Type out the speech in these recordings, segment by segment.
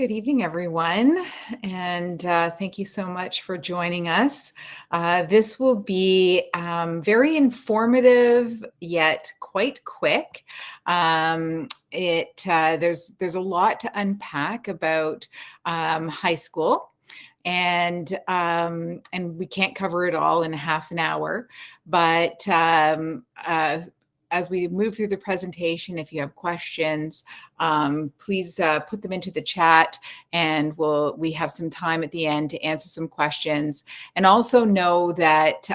Good evening, everyone, and thank you so much for joining us. This will be very informative, yet quite quick. There's a lot to unpack about high school, and we can't cover it all in half an hour, but as we move through the presentation, if you have questions, please put them into the chat, and we have some time at the end to answer some questions. And also know that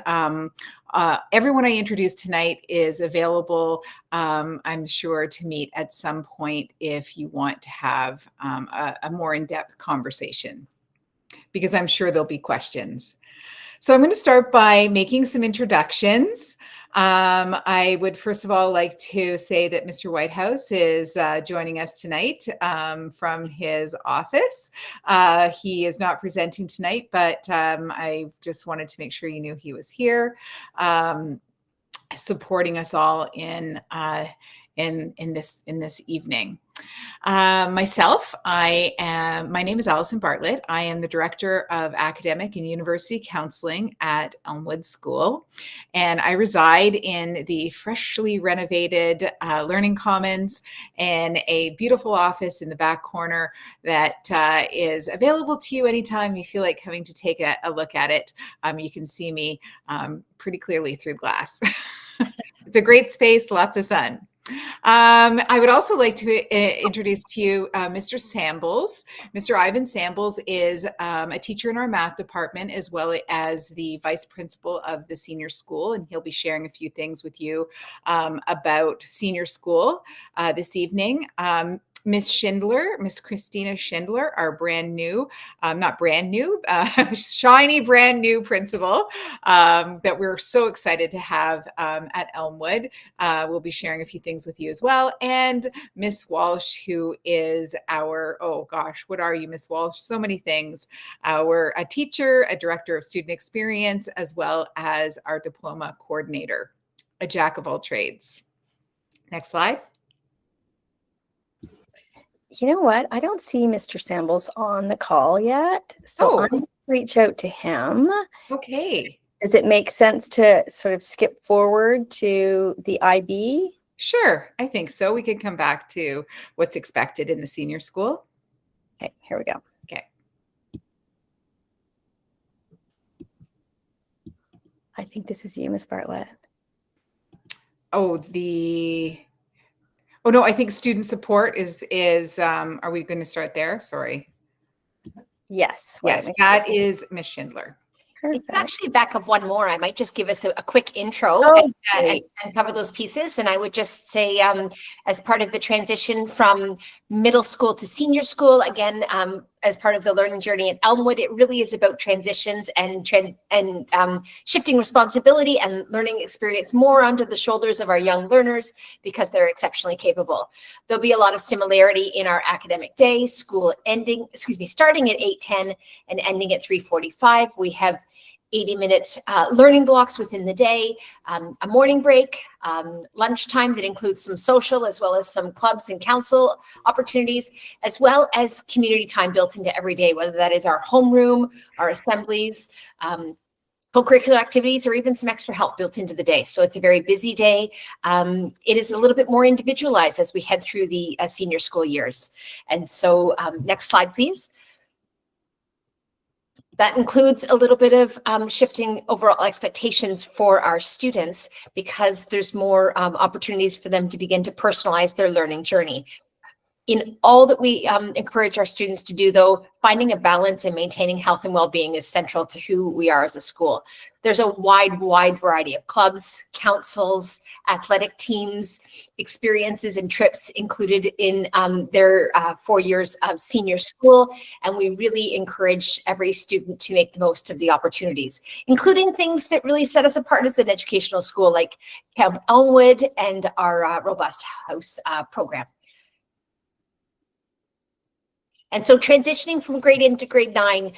everyone I introduced tonight is available, I'm sure, to meet at some point if you want to have a more in-depth conversation, because I'm sure there'll be questions. So I'm going to start by making some introductions. I would first of all like to say that Mr. Whitehouse is joining us tonight from his office. He is not presenting tonight, but I just wanted to make sure you knew he was here, supporting us all in this evening. Myself, my name is Allison Bartlett. I am the Director of Academic and University Counseling at Elmwood School, and I reside in the freshly renovated Learning Commons in a beautiful office in the back corner that is available to you anytime you feel like coming to take a look at it. You can see me pretty clearly through glass. It's a great space, lots of sun. I would also like to introduce to you Mr. Sambles. Mr. Ivan Sambles is a teacher in our math department, as well as the vice principal of the senior school, and he'll be sharing a few things with you about senior school this evening. Miss Schindler, Miss Christina Schindler, our brand new, not brand new, shiny brand new principal that we're so excited to have at Elmwood. We'll be sharing a few things with you as well. And Miss Walsh, who is our, oh gosh, what are you, Miss Walsh? So many things. A teacher, a director of student experience, as well as our diploma coordinator, a jack of all trades. Next slide. You know what? I don't see Mr. Sambles on the call yet, so I'm going to reach out to him. Okay. Does it make sense to sort of skip forward to the IB? Sure, I think so. We can come back to what's expected in the senior school. Okay, here we go. Okay. I think this is you, Miss Bartlett. Oh, no, I think student support is are we going to start there? Sorry. Yes. Yes, that is Miss Schindler. Perfect. It's actually back up one more. I might just give us a quick intro and cover those pieces. And I would just say, as part of the transition from middle school to senior school, again, as part of the learning journey at Elmwood, it really is about transitions and shifting responsibility and learning experience more onto the shoulders of our young learners because they're exceptionally capable. There'll be a lot of similarity in our academic day, school starting at 8:10 and ending at 3:45. We have 80-minute learning blocks within the day, a morning break, lunchtime that includes some social as well as some clubs and council opportunities, as well as community time built into every day, whether that is our homeroom, our assemblies, co-curricular activities, or even some extra help built into the day. So it's a very busy day. It is a little bit more individualized as we head through the senior school years. And so next slide, please. That includes a little bit of shifting overall expectations for our students because there's more opportunities for them to begin to personalize their learning journey. In all that we encourage our students to do, though, finding a balance and maintaining health and well-being is central to who we are as a school. There's a wide variety of clubs, councils, athletic teams, experiences, and trips included in their 4 years of senior school. And we really encourage every student to make the most of the opportunities, including things that really set us apart as an educational school, like Camp Elmwood and our Robust House program. And so transitioning from grade 8 to grade 9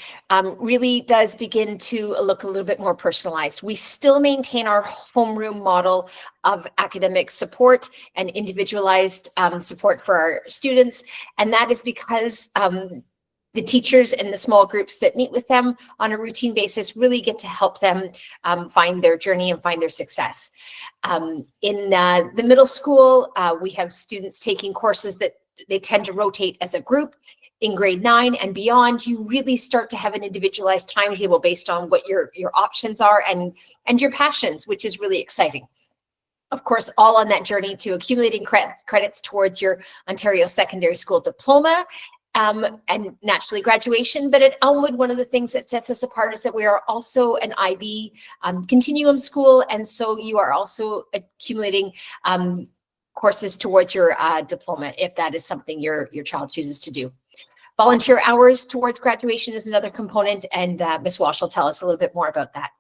really does begin to look a little bit more personalized. We still maintain our homeroom model of academic support and individualized support for our students. And that is because The teachers and the small groups that meet with them on a routine basis really get to help them find their journey and find their success. In the middle school, we have students taking courses that they tend to rotate as a group. In grade 9 and beyond, you really start to have an individualized timetable based on what your options are and your passions, which is really exciting. Of course, all on that journey to accumulating credits towards your Ontario Secondary School Diploma and naturally graduation. But at Elmwood, one of the things that sets us apart is that we are also an IB Continuum school. And so you are also accumulating courses towards your diploma, if that is something your child chooses to do. Volunteer hours towards graduation is another component, and Ms. Walsh will tell us a little bit more about that.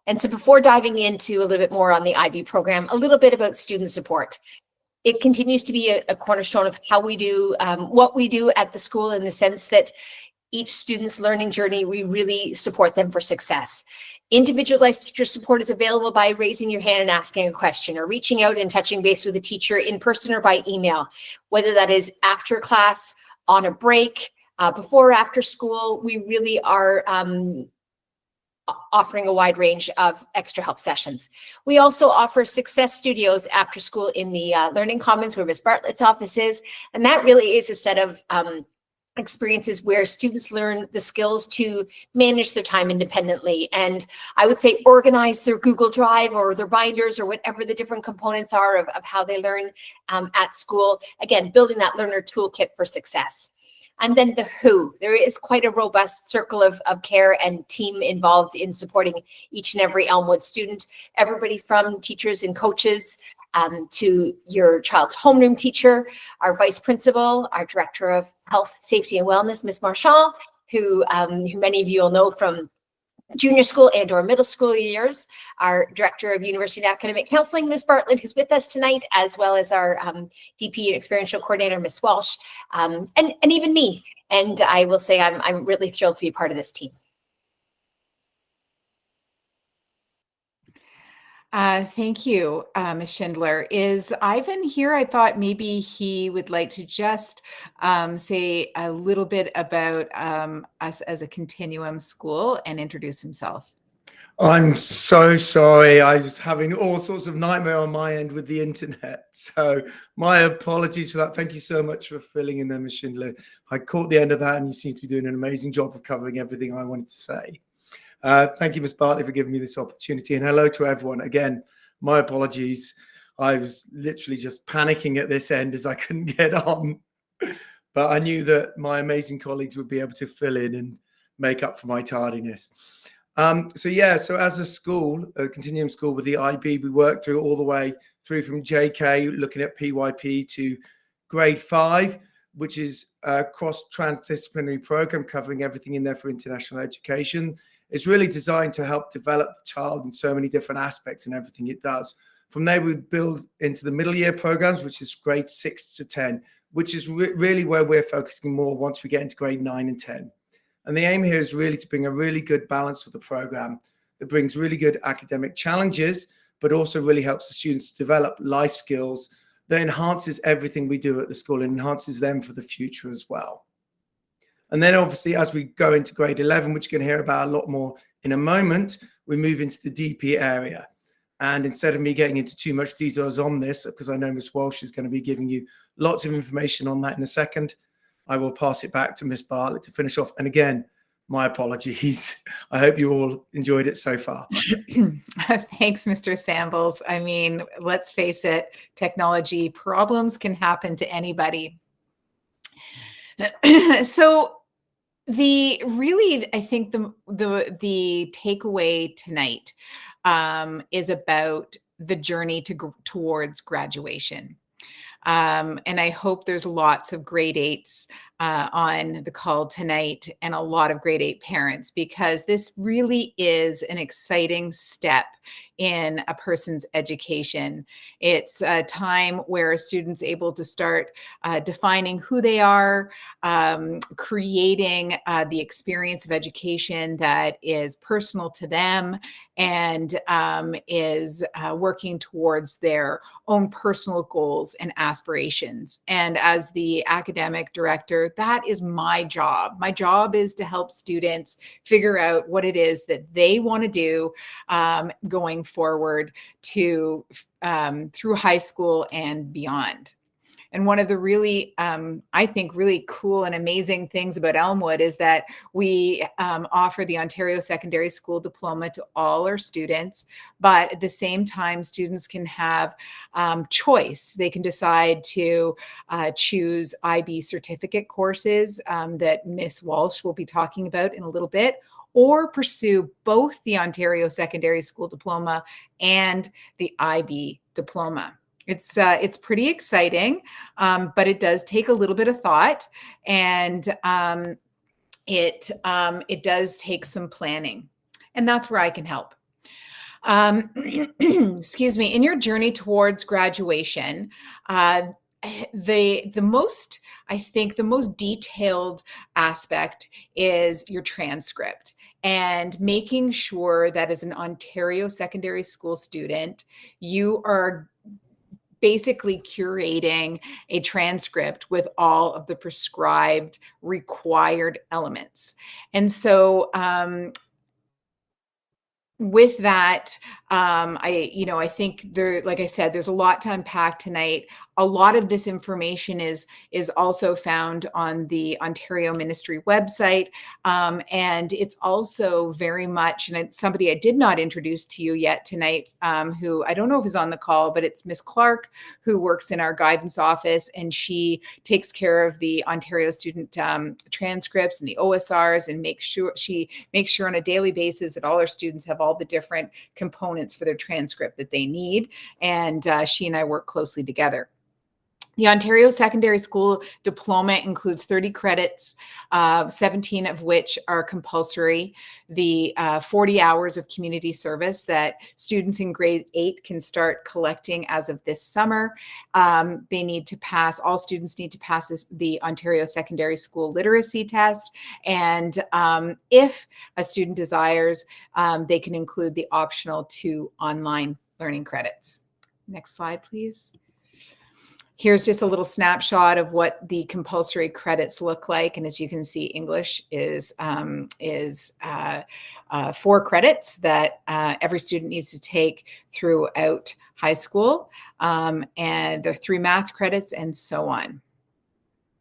And so before diving into a little bit more on the IB program, a little bit about student support. It continues to be a cornerstone of how we do what we do at the school, in the sense that each student's learning journey, we really support them for success. Individualized teacher support is available by raising your hand and asking a question, or reaching out and touching base with a teacher in person or by email, whether that is after class, on a break, before or after school. We really are offering a wide range of extra help sessions. We also offer success studios after school in the Learning Commons, where Ms. Bartlett's office is. And that really is a set of experiences where students learn the skills to manage their time independently. And I would say organize their Google Drive or their binders or whatever the different components are of how they learn at school. Again, building that learner toolkit for success. And then the who. There is quite a robust circle of care and team involved in supporting each and every Elmwood student. Everybody from teachers and coaches to your child's homeroom teacher, our vice principal, our director of health, safety, and wellness, Ms. Marshall, who many of you will know from junior school and or middle school years, our director of university and academic counseling, Ms. Bartlett, who's with us tonight, as well as our DP and experiential coordinator, Ms. Walsh, and even me. And I will say I'm really thrilled to be part of this team. Thank you, Ms. Schindler. Is Ivan here? I thought maybe he would like to just say a little bit about us as a continuum school and introduce himself. I'm so sorry. I was having all sorts of nightmare on my end with the internet. So my apologies for that. Thank you so much for filling in there, Ms. Schindler. I caught the end of that, and you seem to be doing an amazing job of covering everything I wanted to say. Thank you, Ms. Bartlett, for giving me this opportunity, and hello to everyone. Again, my apologies. I was literally just panicking at this end as I couldn't get on, but I knew that my amazing colleagues would be able to fill in and make up for my tardiness. So as a school, a continuum school with the IB, we work through all the way through from JK, looking at PYP, to grade 5, which is a cross-transdisciplinary program covering everything in there for international education. It's really designed to help develop the child in so many different aspects and everything it does. From there, we build into the middle year programs, which is grade 6 to 10, which is really where we're focusing more once we get into grade 9 and 10. And the aim here is really to bring a really good balance for the program that brings really good academic challenges, but also really helps the students develop life skills that enhances everything we do at the school and enhances them for the future as well. And then obviously, as we go into grade 11, which you're going to hear about a lot more in a moment, we move into the DP area. And instead of me getting into too much details on this, because I know Ms. Walsh is going to be giving you lots of information on that in a second, I will pass it back to Ms. Bartlett to finish off. And again, my apologies. I hope you all enjoyed it so far. Thanks, Mr. Sambles. I mean, let's face it, technology problems can happen to anybody. So I think the takeaway tonight is about the journey towards graduation. And I hope there's lots of grade 8s on the call tonight, and a lot of grade 8 parents, because this really is an exciting step in a person's education. It's a time where a student's able to start defining who they are, creating the experience of education that is personal to them, and is working towards their own personal goals and aspirations. And as the academic director, semester. That is my job. My job is to help students figure out what it is that they want to do going forward to through high school and beyond. And one of the really, I think, really cool and amazing things about Elmwood is that we offer the Ontario Secondary School Diploma to all our students, but at the same time, students can have choice. They can decide to choose IB certificate courses that Miss Walsh will be talking about in a little bit, or pursue both the Ontario Secondary School Diploma and the IB Diploma. It's pretty exciting, but it does take a little bit of thought, and it does take some planning, and that's where I can help. Excuse me. In your journey towards graduation, the most detailed aspect is your transcript, and making sure that as an Ontario secondary school student, you are basically curating a transcript with all of the prescribed required elements. And so with that, I think there, like I said, there's a lot to unpack tonight. A lot of this information is also found on the Ontario Ministry website, and it's also very much, and it's somebody I did not introduce to you yet tonight, who I don't know if is on the call, but it's Miss Clark, who works in our guidance office, and she takes care of the Ontario student transcripts and the OSRs, and she makes sure on a daily basis that all our students have all the different components for their transcript that they need. And she and I work closely together. The Ontario Secondary School Diploma includes 30 credits, 17 of which are compulsory, the 40 hours of community service that students in grade 8 can start collecting as of this summer. All students need to pass the Ontario Secondary School Literacy Test, and if a student desires, they can include the optional 2 online learning credits. Next slide, please. Here's just a little snapshot of what the compulsory credits look like. And as you can see, English is 4 credits that every student needs to take throughout high school. And there are 3 math credits and so on.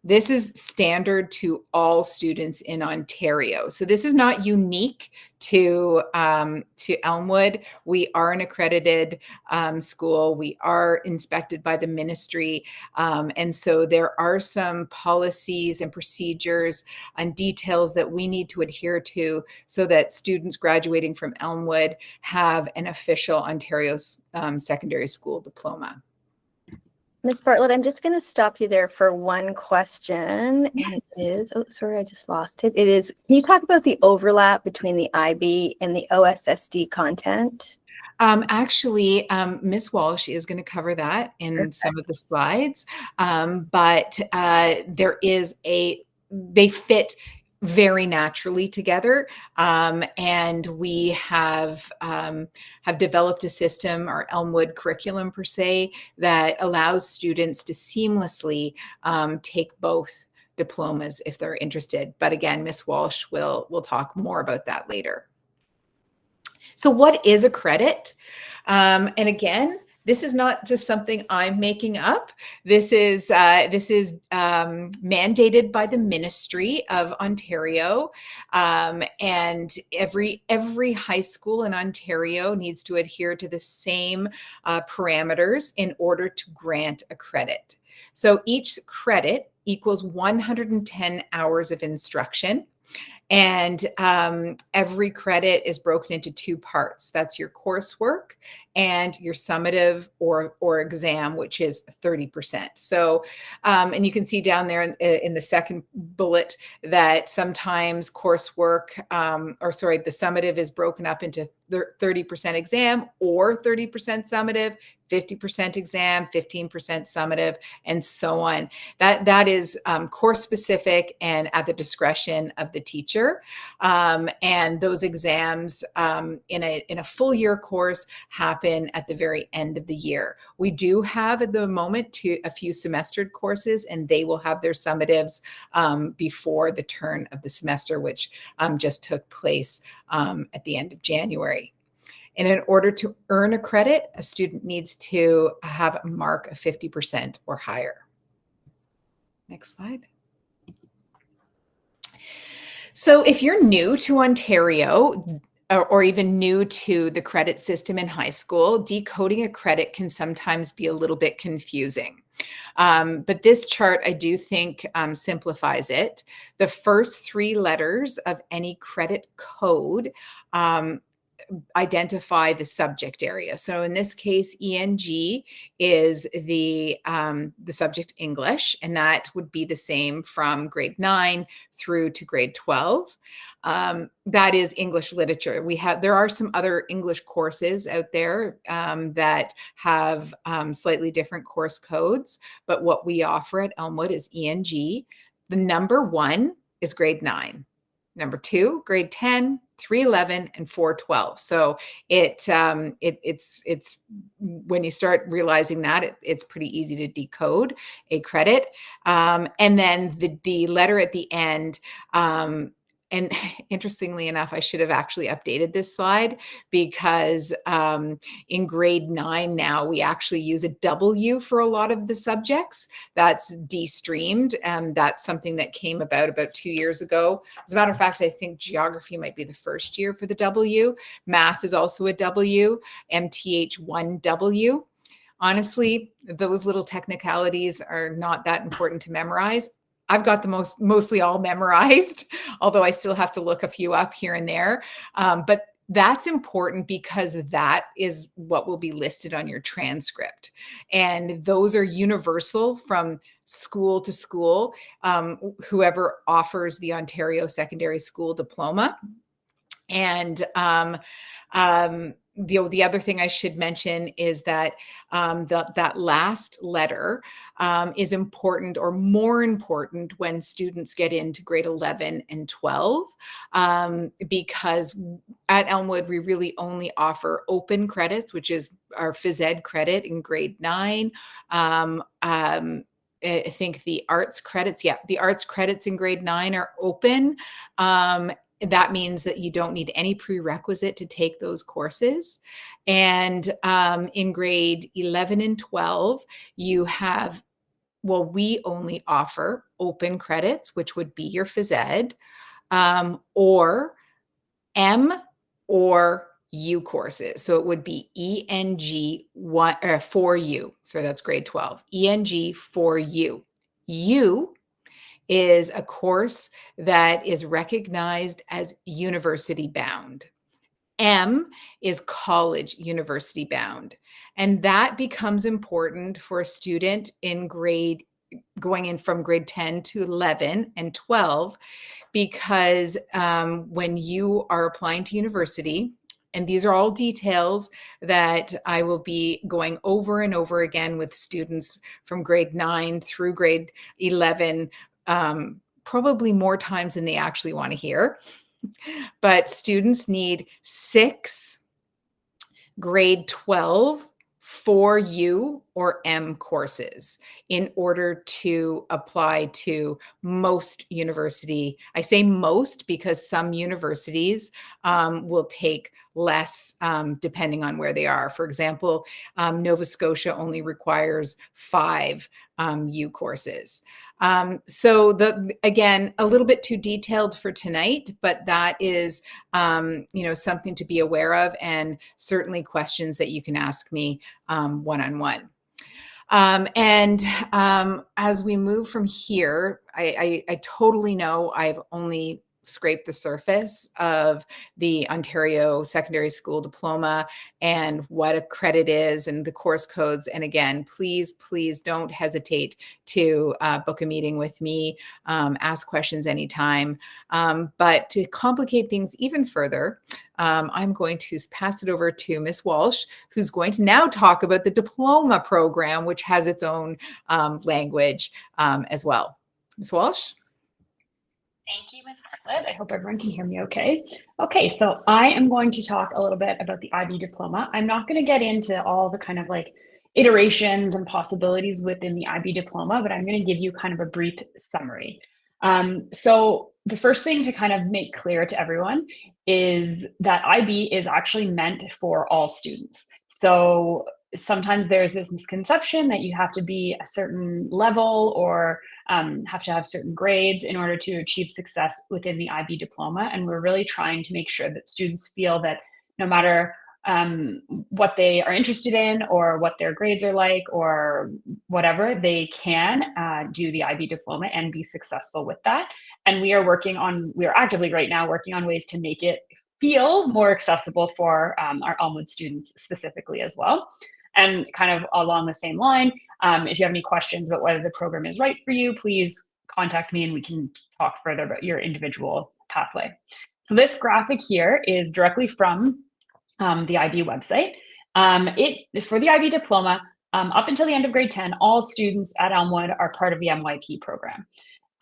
This is standard to all students in Ontario. So this is not unique to Elmwood. We are an accredited school. We are inspected by the ministry. And so there are some policies and procedures and details that we need to adhere to so that students graduating from Elmwood have an official Ontario secondary school diploma. Ms. Bartlett, I'm just going to stop you there for one question. Yes. And it is, oh, sorry, I just lost it. It is, can you talk about the overlap between the IB and the OSSD content? Actually, Ms. Walsh is going to cover that in some of the slides, but they fit very naturally together, and we have developed a system, our Elmwood curriculum per se, that allows students to seamlessly take both diplomas if they're interested. But again, Ms. Walsh will talk more about that later. So what is a credit? And again, this is not just something I'm making up. This is mandated by the Ministry of Ontario, and every high school in Ontario needs to adhere to the same parameters in order to grant a credit. So each credit equals 110 hours of instruction. And every credit is broken into 2 parts. That's your coursework and your summative or exam, which is 30%. So, and you can see down there in the second bullet that sometimes coursework, the summative is broken up into 30% exam or 30% summative, 50% exam, 15% summative, and so on. That is course specific and at the discretion of the teacher. And those exams in a full year course happen at the very end of the year. We do have at the moment a few semestered courses, and they will have their summatives before the turn of the semester, which just took place at the end of January. And in order to earn a credit, a student needs to have a mark of 50% or higher. Next slide. So if you're new to Ontario, or even new to the credit system in high school, decoding a credit can sometimes be a little bit confusing. But this chart, I do think, simplifies it. The first 3 letters of any credit code identify the subject area. So in this case, ENG is the subject English, and that would be the same from grade 9 through to grade 12. That is English literature. There are some other English courses out there that have slightly different course codes, but what we offer at Elmwood is ENG. The number 1 is grade 9. Number 2, grade 10, 311, and 412. So it's when you start realizing that it's pretty easy to decode a credit. And then the letter at the end. And interestingly enough, I should have actually updated this slide because in grade 9 now, we actually use a W for a lot of the subjects. That's de-streamed. That's something that came about 2 years ago. As a matter of fact, I think geography might be the first year for the W. Math is also a W, MTH1W. Honestly, those little technicalities are not that important to memorize. I've got the mostly all memorized, although I still have to look a few up here and there. But that's important because that is what will be listed on your transcript. And those are universal from school to school, whoever offers the Ontario Secondary School Diploma. And the other thing I should mention is that that last letter is important, or more important, when students get into grade 11 and 12, because at Elmwood, we really only offer open credits, which is our phys ed credit in grade 9. I think the arts credits, the arts credits in grade 9 are open. That means that you don't need any prerequisite to take those courses. And in grade 11 and 12, you have, we only offer open credits, which would be your phys ed, or M or U courses. So it would be ENG 4U. So that's grade 12. ENG 4U. U is a course that is recognized as university bound. M is college university bound. And that becomes important for a student going in from grade 10 to 11 and 12, because when you are applying to university, and these are all details that I will be going over and over again with students from grade 9 through grade 11, probably more times than they actually want to hear. But students need 6 grade 12 4U or M courses in order to apply to most university. I say most because some universities will take less depending on where they are. For example, Nova Scotia only requires 5 U courses. So again, a little bit too detailed for tonight, but that is, something to be aware of, and certainly questions that you can ask me one-on-one. And as we move from here, I totally know I've only scrape the surface of the Ontario Secondary School Diploma and what a credit is and the course codes. And again, please, please don't hesitate to book a meeting with me, ask questions anytime. But to complicate things even further, I'm going to pass it over to Ms. Walsh, who's going to now talk about the diploma program, which has its own language as well. Ms. Walsh? Thank you, Ms. Bartlett. I hope everyone can hear me okay. Okay, so I am going to talk a little bit about the IB Diploma. I'm not going to get into all the kind of like iterations and possibilities within the IB Diploma, but I'm going to give you kind of a brief summary. So the first thing to kind of make clear to everyone is that IB is actually meant for all students. So sometimes there's this misconception that you have to be a certain level or have to have certain grades in order to achieve success within the IB Diploma. And we're really trying to make sure that students feel that no matter what they are interested in or what their grades are like or whatever, they can do the IB Diploma and be successful with that. And we are actively right now working on ways to make it feel more accessible for our Elmwood students specifically as well. And kind of along the same line, if you have any questions about whether the program is right for you, please contact me and we can talk further about your individual pathway. So this graphic here is directly from the IB website. For the IB Diploma, up until the end of grade 10, all students at Elmwood are part of the MYP program.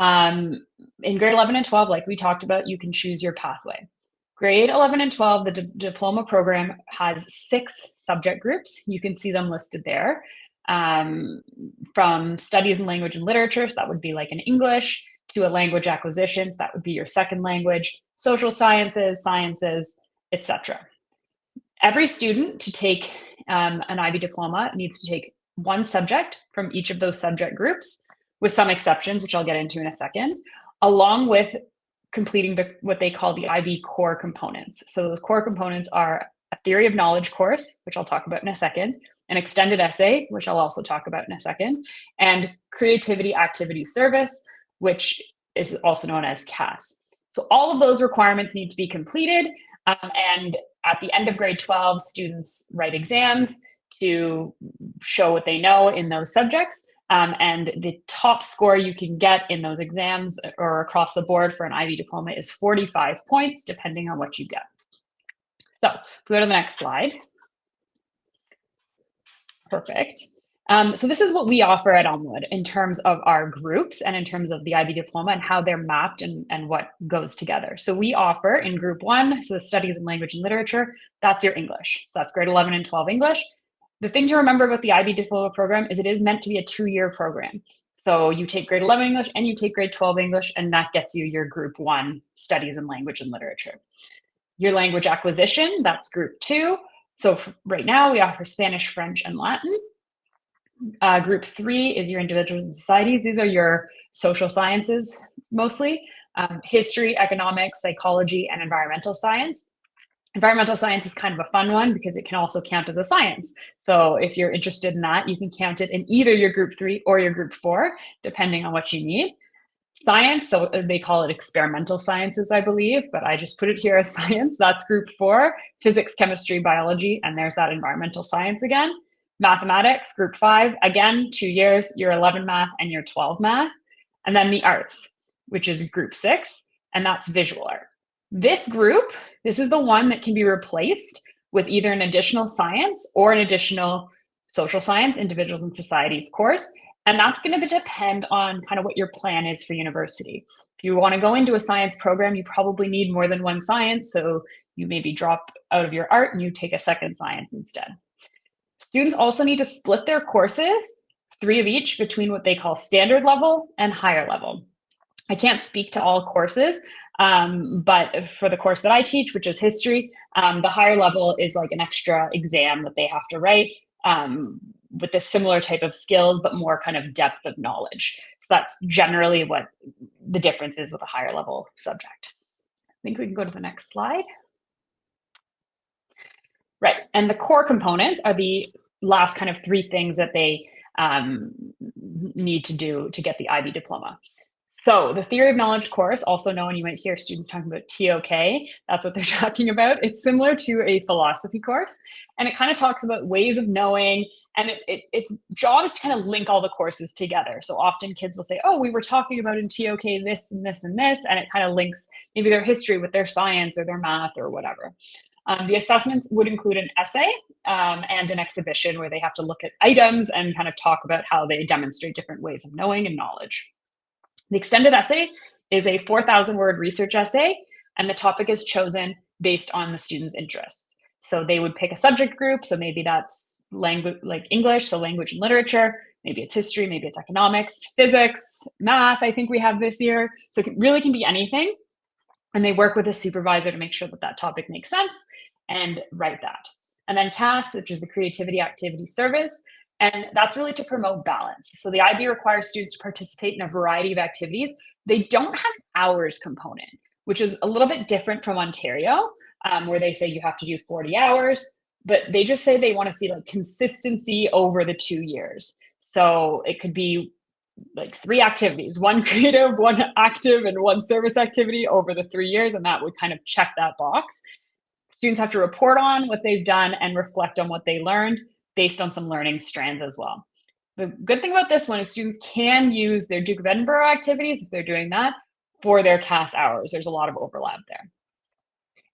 In grade 11 and 12, like we talked about, you can choose your pathway. Grade 11 and 12, the diploma program has 6 subject groups. You can see them listed there. From studies in language and literature, so that would be like an English, to a language acquisitions, that would be your second language, social sciences, etc. Every student to take an IB Diploma needs to take one subject from each of those subject groups, with some exceptions, which I'll get into in a second, along with completing what they call the IB core components. So those core components are a theory of knowledge course, which I'll talk about in a second, an extended essay, which I'll also talk about in a second, and creativity activity service, which is also known as CAS. So all of those requirements need to be completed. And at the end of grade 12, students write exams to show what they know in those subjects. And the top score you can get in those exams or across the board for an IB Diploma is 45 points, depending on what you get. So if we go to the next slide. Perfect. So this is what we offer at Elmwood in terms of our groups and in terms of the IB Diploma and how they're mapped and what goes together. So we offer in group 1, so the studies in language and literature, that's your English. So that's grade 11 and 12 English. The thing to remember about the IB Diploma program is it is meant to be a 2-year program. So you take grade 11 English and you take grade 12 English, and that gets you your group 1 studies in language and literature. Your language acquisition, that's group 2. So right now we offer Spanish, French, and Latin. Group 3 is your individuals and societies. These are your social sciences mostly, history, economics, psychology, and environmental science. Environmental science is kind of a fun one because it can also count as a science. So if you're interested in that, you can count it in either your group 3 or your group 4, depending on what you need. Science, so they call it experimental sciences, I believe, but I just put it here as science. That's group 4, physics, chemistry, biology, and there's that environmental science again. Mathematics, group 5, again, 2 years, year 11 math and year 12 math. And then the arts, which is group 6, and that's visual art. This group, this is the one that can be replaced with either an additional science or an additional social science, individuals and societies course. And that's going to depend on kind of what your plan is for university. If you want to go into a science program, you probably need more than one science. So you maybe drop out of your art and you take a second science instead. Students also need to split their courses, 3 of each, between what they call standard level and higher level. I can't speak to all courses, but for the course that I teach, which is history, the higher level is like an extra exam that they have to write with a similar type of skills, but more kind of depth of knowledge. So that's generally what the difference is with a higher level subject. I think we can go to the next slide. Right, and the core components are the last kind of 3 things that they need to do to get the IB Diploma. So the theory of knowledge course, also known, you might hear students talking about TOK, that's what they're talking about. It's similar to a philosophy course, and it kind of talks about ways of knowing, and its job is to kind of link all the courses together. So often kids will say, oh, we were talking about in TOK this and this and this, and it kind of links maybe their history with their science or their math or whatever. The assessments would include an essay and an exhibition where they have to look at items and kind of talk about how they demonstrate different ways of knowing and knowledge. The extended essay is a 4,000-word research essay, and the topic is chosen based on the student's interests. So they would pick a subject group, so maybe that's language, like English, so language and literature, maybe it's history, maybe it's economics, physics, math, I think we have this year. So it really can be anything. And they work with a supervisor to make sure that that topic makes sense and write that. And then CAS, which is the Creativity Activity Service, and that's really to promote balance. So the IB requires students to participate in a variety of activities. They don't have an hours component, which is a little bit different from Ontario, where they say you have to do 40 hours, but they just say they want to see like consistency over the 2 years. So it could be like 3 activities, 1 creative, 1 active, and 1 service activity over the 3 years, and that would kind of check that box. Students have to report on what they've done and reflect on what they learned based on some learning strands as well. The good thing about this one is students can use their Duke of Edinburgh activities, if they're doing that, for their CAS hours. There's a lot of overlap there.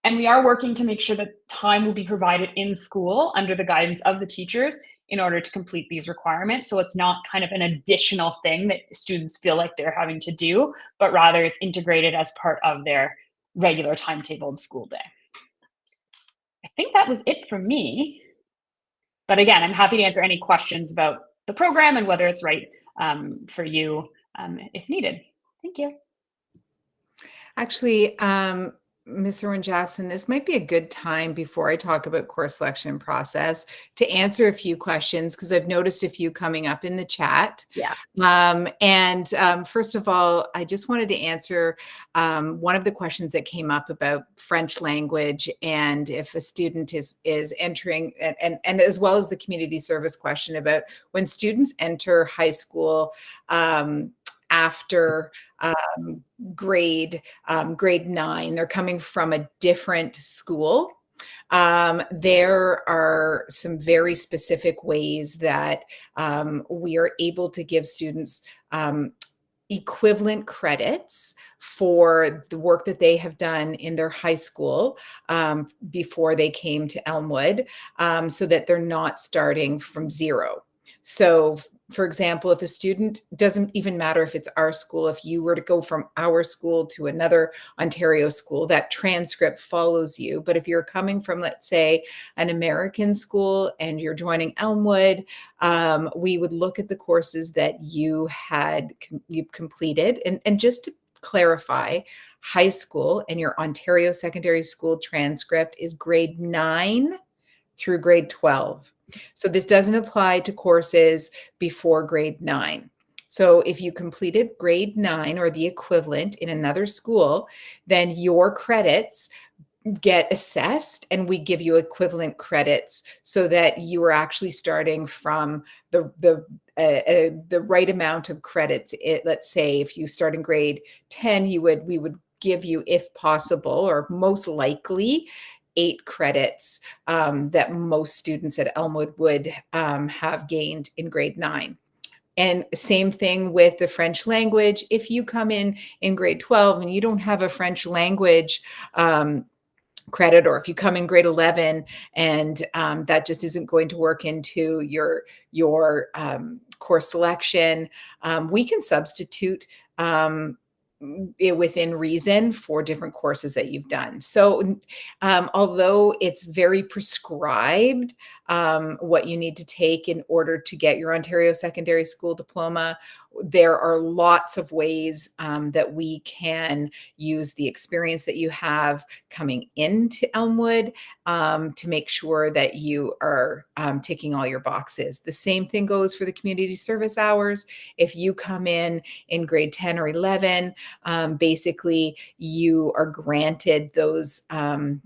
And we are working to make sure that time will be provided in school under the guidance of the teachers in order to complete these requirements. So it's not kind of an additional thing that students feel like they're having to do, but rather it's integrated as part of their regular timetabled school day. I think that was it from me. But again, I'm happy to answer any questions about the program and whether it's right for you if needed. Thank you. Actually, Ms. Irwin-Jackson, this might be a good time before I talk about course selection process to answer a few questions, because I've noticed a few coming up in the chat. Yeah. First of all, I just wanted to answer one of the questions that came up about French language, and if a student is entering, and as well as the community service question about when students enter high school after grade 9, they're coming from a different school. There are some very specific ways that we are able to give students equivalent credits for the work that they have done in their high school before they came to Elmwood, so that they're not starting from zero. So, for example, if a student, doesn't even matter if it's our school, if you were to go from our school to another Ontario school, that transcript follows you. But if you're coming from, let's say, an American school and you're joining Elmwood, we would look at the courses that you've completed. And just to clarify, high school and your Ontario secondary school transcript is grade 9 through grade 12. So this doesn't apply to courses before grade 9. So if you completed grade 9 or the equivalent in another school, then your credits get assessed and we give you equivalent credits so that you are actually starting from the right amount of credits. Let's say if you start in grade 10, we would give you, if possible, or most likely, 8 credits that most students at Elmwood would have gained in grade 9. And same thing with the French language. If you come in grade 12 and you don't have a French language credit, or if you come in grade 11 and that just isn't going to work into your course selection, we can substitute within reason for different courses that you've done. So although it's very prescribed what you need to take in order to get your Ontario Secondary School Diploma, there are lots of ways that we can use the experience that you have coming into Elmwood to make sure that you are ticking all your boxes. The same thing goes for the community service hours. If you come in grade 10 or 11, basically you are granted those 10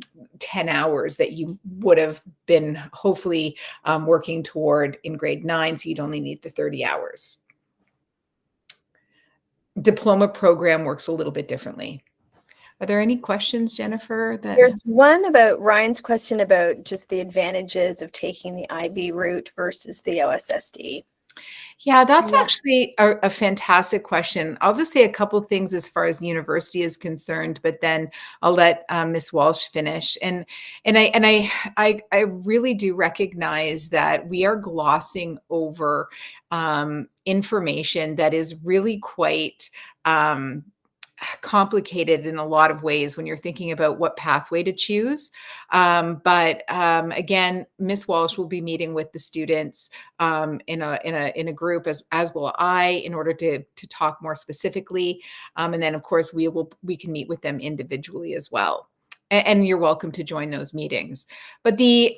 hours that you would have been hopefully working toward in grade 9, so you'd only need the 30 hours. diploma program works a little bit differently. Are there any questions, Jennifer? There's one about Ryan's question about just the advantages of taking the IB route versus the OSSD. Yeah, that's actually a fantastic question. I'll just say a couple things as far as university is concerned, but then I'll let Ms. Walsh finish. And I really do recognize that we are glossing over information that is really quite complicated in a lot of ways when you're thinking about what pathway to choose. But again, Ms. Walsh will be meeting with the students in a group, as will I, in order to talk more specifically. And then, of course, we can meet with them individually as well. And you're welcome to join those meetings. But the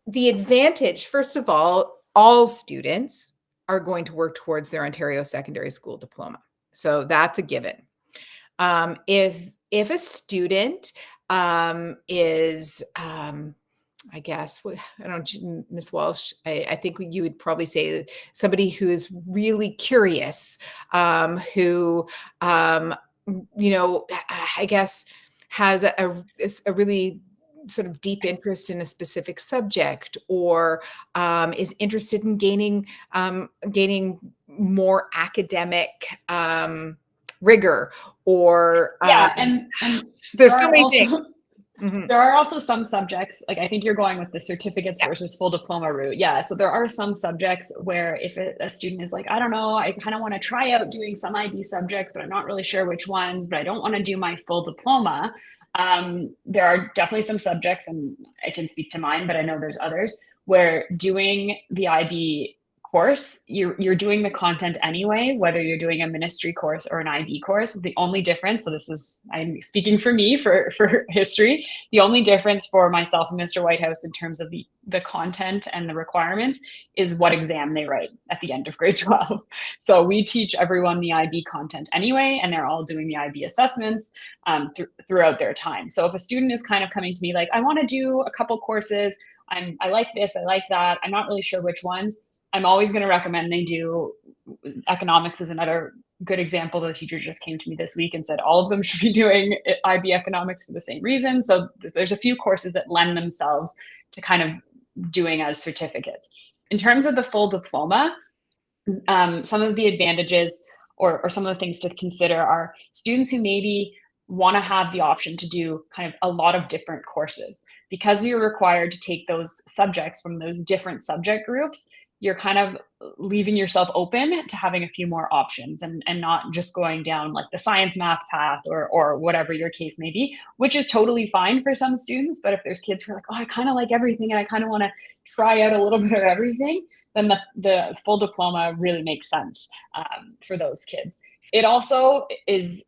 advantage, first of all students are going to work towards their Ontario Secondary School Diploma. So that's a given. If a student is, I guess, I don't, Ms. Walsh, I think you would probably say somebody who is really curious, who, you know, I guess has a really sort of deep interest in a specific subject, or is interested in gaining more academic rigor, or and there's so many things. Mm-hmm. There are also some subjects, like I think you're going with the certificates versus full diploma route. Yeah. So there are some subjects where if a student is like, I don't know, I kind of want to try out doing some IB subjects, but I'm not really sure which ones, but I don't want to do my full diploma. There are definitely some subjects, and I can speak to mine, but I know there's others, where doing the IB course, you're doing the content anyway, whether you're doing a ministry course or an IB course. The only difference, so this is, I'm speaking for me for history, the only difference for myself and Mr. Whitehouse in terms of the content and the requirements is what exam they write at the end of grade 12. So we teach everyone the IB content anyway, and they're all doing the IB assessments throughout their time. So if a student is kind of coming to me like, I want to do a couple courses, I like this, I like that, I'm not really sure which ones, I'm always going to recommend they do economics. Is another good example. The teacher just came to me this week and said all of them should be doing IB economics for the same reason. So there's a few courses that lend themselves to kind of doing as certificates. In terms of the full diploma, some of the advantages or some of the things to consider are students who maybe want to have the option to do kind of a lot of different courses. Because you're required to take those subjects from those different subject groups, you're kind of leaving yourself open to having a few more options and not just going down like the science math path or whatever your case may be, which is totally fine for some students. But if there's kids who are like, oh, I kind of like everything and I kind of want to try out a little bit of everything, then the full diploma really makes sense for those kids. It also is,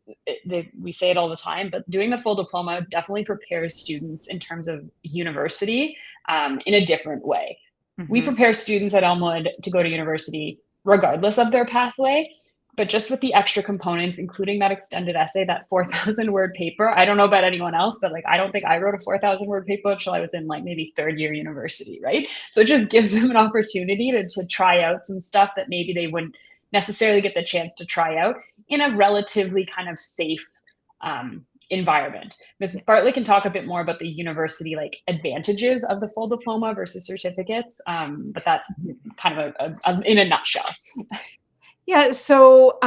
we say it all the time, but doing the full diploma definitely prepares students in terms of university in a different way. Mm-hmm. We prepare students at Elmwood to go to university regardless of their pathway, but just with the extra components, including that extended essay, that 4,000 word paper. I don't know about anyone else, but like, I don't think I wrote a 4,000 word paper until I was in like maybe third year university, right? So it just gives them an opportunity to try out some stuff that maybe they wouldn't necessarily get the chance to try out in a relatively kind of safe environment. Ms. Bartlett can talk a bit more about the university like advantages of the full diploma versus certificates, but that's kind of in a nutshell. Yeah, so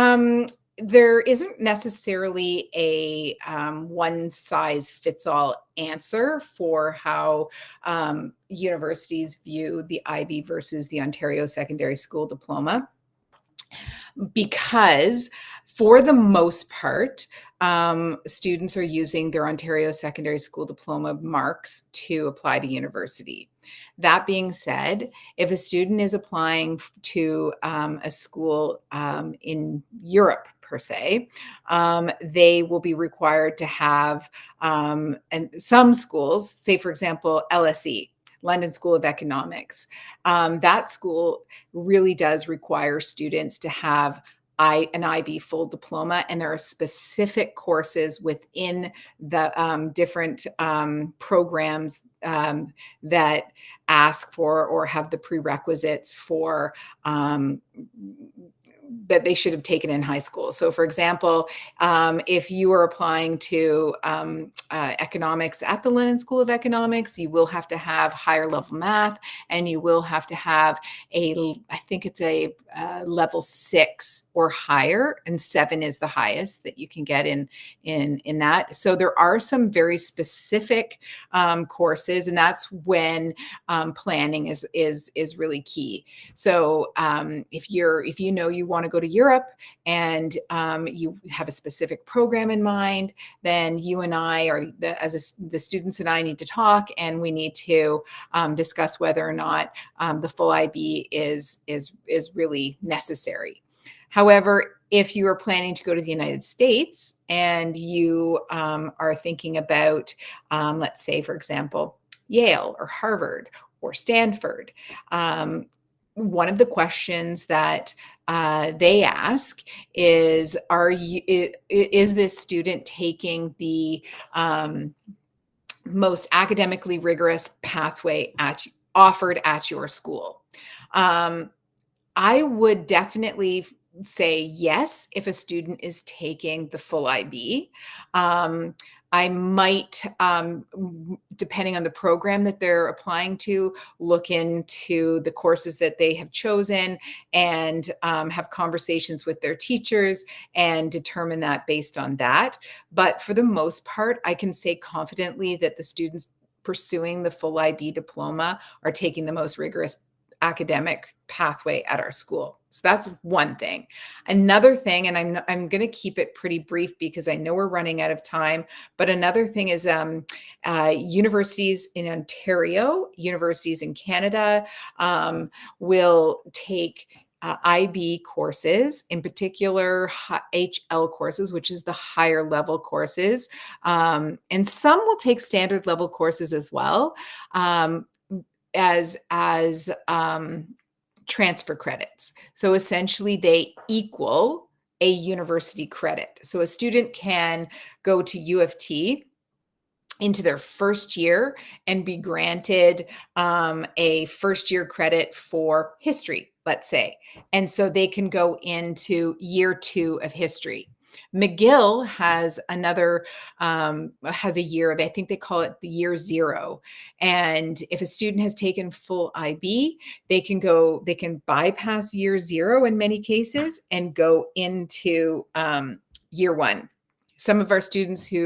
there isn't necessarily a one size fits all answer for how universities view the IB versus the Ontario Secondary School Diploma, because for the most part, students are using their Ontario Secondary School Diploma marks to apply to university. That being said, if a student is applying to a school in Europe, per se, they will be required to have, and some schools, say for example, LSE, London School of Economics, that school really does require students to have an IB full diploma, and there are specific courses within the different programs that ask for or have the prerequisites for that they should have taken in high school. So for example, if you are applying to economics at the London School of Economics, you will have to have higher level math, and you will have to have I think it's a level 6 or higher, and 7 is the highest that you can get in that. So there are some very specific courses, and that's when planning is really key. So if you know you want to go to Europe and you have a specific program in mind, then you and I, or the students and I, need to talk, and we need to discuss whether or not the full IB is really necessary. However, if you are planning to go to the United States and you are thinking about, let's say, for example, Yale or Harvard or Stanford, one of the questions that they ask is, is this student taking the most academically rigorous pathway offered at your school? I would definitely say yes if a student is taking the full IB. I might, depending on the program that they're applying to, look into the courses that they have chosen and have conversations with their teachers and determine that based on that. But for the most part, I can say confidently that the students pursuing the full IB diploma are taking the most rigorous academic pathway at our school. So that's one thing. Another thing, and I'm going to keep it pretty brief because I know we're running out of time, but another thing is universities in Ontario, universities in Canada will take IB courses, in particular HL courses, which is the higher level courses. And some will take standard level courses as well. As transfer credits. So essentially they equal a university credit. So a student can go to U of T into their first year and be granted a first year credit for history, let's say. And so they can go into year 2 of history. McGill has has a year, I think they call it the year 0. And if a student has taken full IB, they can bypass year 0 in many cases and go into year 1. Some of our students who